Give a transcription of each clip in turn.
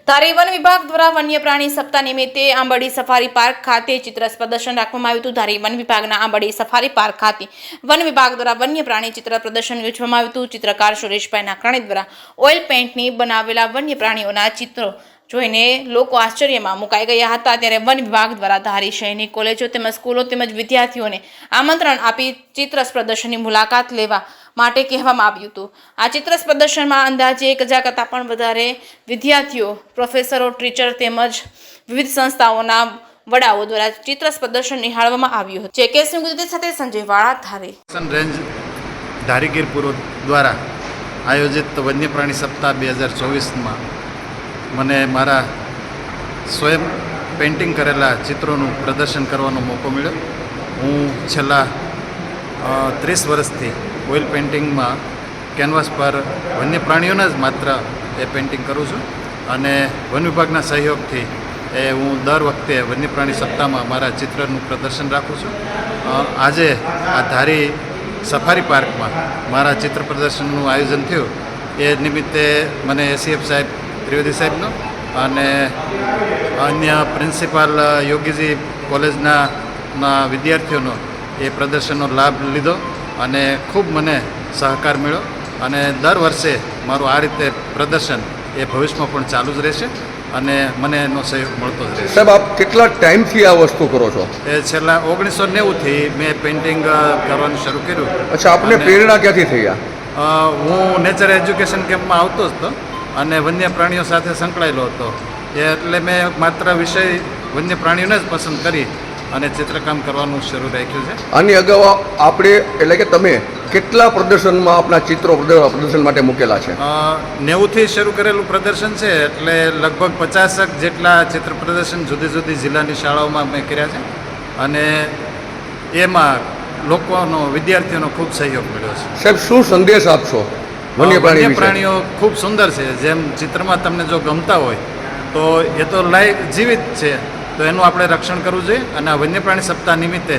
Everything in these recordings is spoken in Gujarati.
ધારી વન વિભાગ દ્વારા વન્ય પ્રાણી સપ્તાહ નિમિત્તે આંબરડી સફારી પાર્ક ખાતે ચિત્ર પ્રદર્શન રાખવામાં આવ્યું હતું। ધારી વન વિભાગના આંબરડી સફારી પાર્ક ખાતે વન વિભાગ દ્વારા વન્ય પ્રાણી ચિત્ર પ્રદર્શન યોજવામાં આવ્યું હતું। ચિત્રકાર સુરેશભાઈ નાકરાણી દ્વારા ઓઇલ પેઇન્ટની બનાવેલા વન્ય પ્રાણીઓના ચિત્રો જોઈને લોકો આશ્ચર્યમાં મુકાઈ ગયા હતા। ત્યારે વન વિભાગ દ્વારા ધારી શહેરની કોલેજો તેમજ સ્કૂલો તેમજ વિદ્યાર્થીઓને આમંત્રણ આપી ચિત્ર પ્રદર્શનની મુલાકાત લેવા માટે કહેવામાં આવ્યું હતું। આ ચિત્ર પ્રદર્શનમાં અંદાજે 1000 કરતાં પણ વધારે વિદ્યાર્થીઓ, પ્રોફેસરો, ટીચર તેમજ વિવિધ સંસ્થાઓના વડાઓ દ્વારા ચિત્ર પ્રદર્શન નિહાળવામાં આવ્યું હતું। જેકે સિંહ ગુજરાતી સાથે સંજય વાળા, ધારી રેન્જ ધારીગીર પૂર્વ દ્વારા આયોજિત વન્ય પ્રાણી સપ્તાહ 2024માં મને મારા સ્વયં પેઇન્ટિંગ કરેલા ચિત્રોનું પ્રદર્શન કરવાનો મોકો મળ્યો। હું છેલ્લા 30 વર્ષથી ઓઇલ પેઇન્ટિંગમાં કેનવાસ પર વન્ય પ્રાણીઓના જ માત્ર એ પેઇન્ટિંગ કરું છું અને વન વિભાગના સહયોગથી હું દર વખતે વન્ય પ્રાણી સપ્તાહમાં મારા ચિત્રનું પ્રદર્શન રાખું છું। આજે આ ધારી સફારી પાર્કમાં મારા ચિત્ર પ્રદર્શનનું આયોજન થયું એ નિમિત્તે મને એસીએફ સાહેબ ત્રિવેદી સાહેબનો અને અન્ય પ્રિન્સિપાલ યોગીજી કોલેજના વિદ્યાર્થીઓનો એ પ્રદર્શનનો લાભ લીધો અને ખૂબ મને સહકાર મળ્યો અને દર વર્ષે મારું આ રીતે પ્રદર્શન એ ભવિષ્યમાં પણ ચાલુ જ રહેશે અને મને એનો સહયોગ મળતો જ રહેશે। સાહેબ, આપ કેટલા ટાઈમથી આ વસ્તુ કરો છો? એ છેલ્લા 1990થી મેં પેઇન્ટિંગ કરવાનું શરૂ કર્યું। અચ્છા, આપને પ્રેરણા ક્યાંથી થઈ? હું નેચર એજ્યુકેશન કેમ્પમાં આવતો જ હતો અને વન્ય પ્રાણીઓ સાથે સંકળાયેલો હતો એટલે મેં માત્ર વિષય વન્ય પ્રાણીઓને જ પસંદ કરી અને ચિત્રકામ કરવાનું શરૂ રાખ્યું છે। આની અગાઉ આપણે એટલે કે તમે કેટલા પ્રદર્શનમાં આપણા ચિત્રો પ્રદર્શન માટે મૂકેલા છે? 90થી શરૂ કરેલું પ્રદર્શન છે એટલે લગભગ 50 જેટલા ચિત્ર પ્રદર્શન જુદી જુદી જિલ્લાની શાળાઓમાં મેં કર્યા છે અને એમાં લોકોનો, વિદ્યાર્થીઓનો ખૂબ સહયોગ મળ્યો છે। સાહેબ, શું સંદેશ આપશો વન્ય પ્રાણીઓ ખૂબ સુંદર છે, જેમ ચિત્રમાં તમને જો ગમતા હોય તો એ તો લાઈવ જીવિત છે, તો એનું આપણે રક્ષણ કરવું જોઈએ અને આ વન્ય પ્રાણી સપ્તાહ નિમિત્તે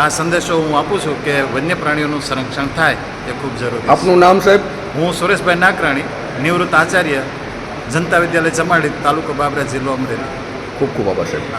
આ સંદેશો હું આપું છું કે વન્ય પ્રાણીઓનું સંરક્ષણ થાય એ ખૂબ જરૂરી છે। આપનું નામ સાહેબ? હું સુરેશભાઈ નાકરાણી, નિવૃત્ત આચાર્ય, જનતા વિદ્યાલય ચમાડી, તાલુકો બાબરા, જિલ્લો અમરેલી। ખૂબ ખૂબ આભાર સાહેબ।